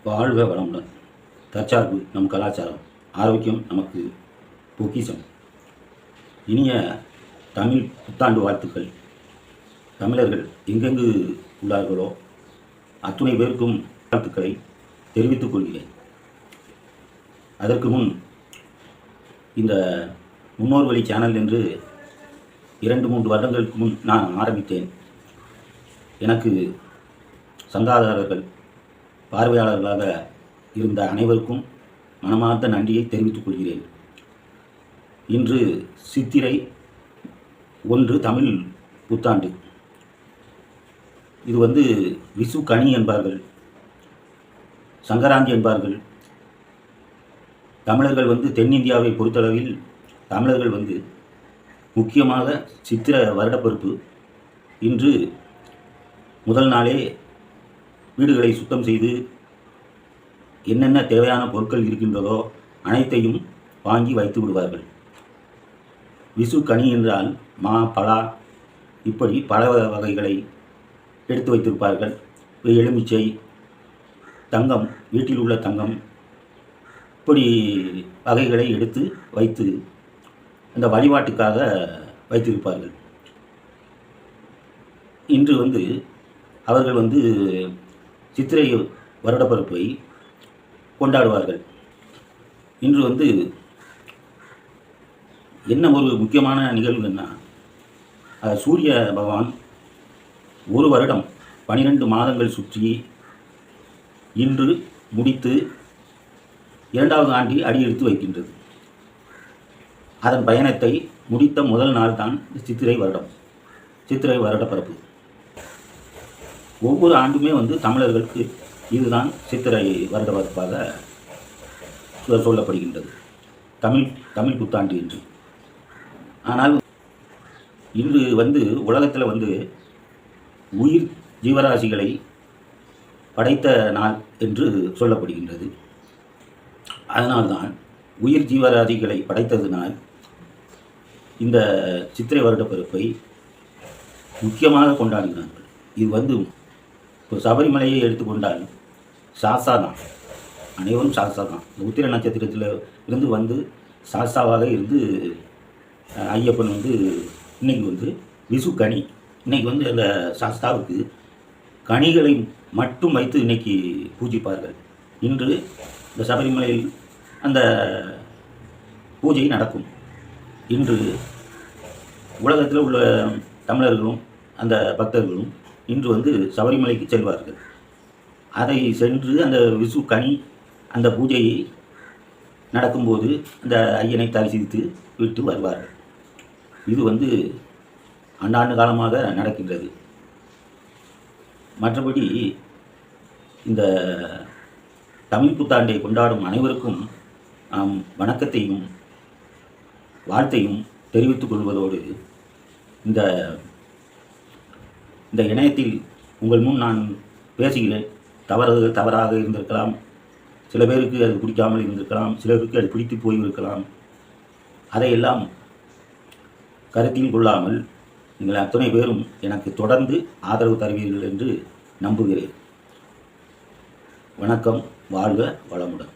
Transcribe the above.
வாழ்க வளமுடன். தற்சார்பு நம் கலாச்சாரம், ஆரோக்கியம் நமக்கு பொக்கிஷம். இனிய தமிழ் புத்தாண்டு வாழ்த்துக்கள். தமிழர்கள் எங்கெங்கு உள்ளார்களோ அத்துணை பேருக்கும் வாழ்த்துக்களை தெரிவித்துக் கொள்கிறேன். அதற்கு முன் இந்த முன்னோர் வழி சேனல் என்று 2-3 வருடங்களுக்கு முன் நான் ஆரம்பித்தேன். எனக்கு சந்தாதாரர்கள், பார்வையாளர்களாக இருந்த அனைவருக்கும் மனமார்ந்த நன்றியை தெரிவித்துக் கொள்கிறேன். இன்று சித்திரை 1 தமிழ் புத்தாண்டு. இது விசு கனி என்பார்கள், சங்கராந்தி என்பார்கள். தமிழர்கள் தென்னிந்தியாவை பொறுத்தளவில் தமிழர்கள் முக்கியமாக சித்திர வருடப்பிறப்பு இன்று முதல் நாளே வீடுகளை சுத்தம் செய்து என்னென்ன தேவையான பொருட்கள் இருக்கின்றதோ அனைத்தையும் வாங்கி வைத்து விடுவார்கள். விசு கனி என்றால் மா, பலா, இப்படி பல வகைகளை எடுத்து வைத்திருப்பார்கள். எலுமிச்சை, தங்கம், வீட்டில் உள்ள தங்கம், இப்படி வகைகளை எடுத்து வைத்து அந்த வழிபாட்டுக்காக வைத்திருப்பார்கள். இன்று அவர்கள் சித்திரை வருடப்பிறப்பை கொண்டாடுவார்கள். இன்று என்ன ஒரு முக்கியமான நிகழ்வுன்னா, சூரிய பகவான் ஒரு வருடம் 12 மாதங்கள் சுற்றி இன்று முடித்து 2வது ஆண்டில் அடியெடுத்து வைக்கின்றது. அதன் பயணத்தை முடித்த முதல் நாள் தான் சித்திரை வருடப்பிறப்பு. ஒவ்வொரு ஆண்டுமே தமிழர்களுக்கு இதுதான் சித்திரை வருடப்பிறப்பாக சொல்லப்படுகின்றது, தமிழ் புத்தாண்டு என்று. ஆனால் இன்று உலகத்தில் உயிர் ஜீவராசிகளை படைத்த நாள் என்று சொல்லப்படுகின்றது. அதனால்தான் உயிர் ஜீவராசிகளை படைத்ததினால் இந்த சித்திரை வருடப்பிறப்பை முக்கியமாக கொண்டாடுகிறார்கள். இது இப்போ சபரிமலையை எடுத்துக்கொண்டால் சாஸ்தா தான், அனைவரும் சாஸ்தா தான். இந்த உத்திர நட்சத்திரத்தில் இருந்து சாஸ்தாவாக இருந்து ஐயப்பன் இன்னைக்கு விசு கனி. இன்றைக்கி அந்த சாஸ்தாவுக்கு கனிகளை மட்டும் வைத்து இன்னைக்கு பூஜிப்பார்கள். இன்று இந்த சபரிமலையில் அந்த பூஜை நடக்கும். இன்று உலகத்தில் உள்ள தமிழர்களும் அந்த பக்தர்களும் இன்று சபரிமலைக்கு செல்வார்கள். அதை சென்று அந்த விசு கனி அந்த பூஜையை நடக்கும்போது அந்த ஐயனை தரிசித்து விட்டு வருவார்கள். இது ஆண்டாண்டு காலமாக நடக்கின்றது. மற்றபடி இந்த தமிழ் புத்தாண்டை கொண்டாடும் அனைவருக்கும் நாம் வணக்கத்தையும் வாழ்த்தையும் தெரிவித்துக் கொள்வதோடு, இந்த இணையத்தில் உங்கள் முன் நான் பேசுகிறேன். தவறாக இருந்திருக்கலாம், சில பேருக்கு அது பிடிக்காமல் இருந்திருக்கலாம், சிலருக்கு அது பிடித்து போயிருக்கலாம். அதையெல்லாம் கருத்தில் கொள்ளாமல் நீங்கள் அத்தனை பேரும் எனக்கு தொடர்ந்து ஆதரவு தருவீர்கள் என்று நம்புகிறேன். வணக்கம். வாழ்க வளமுடன்.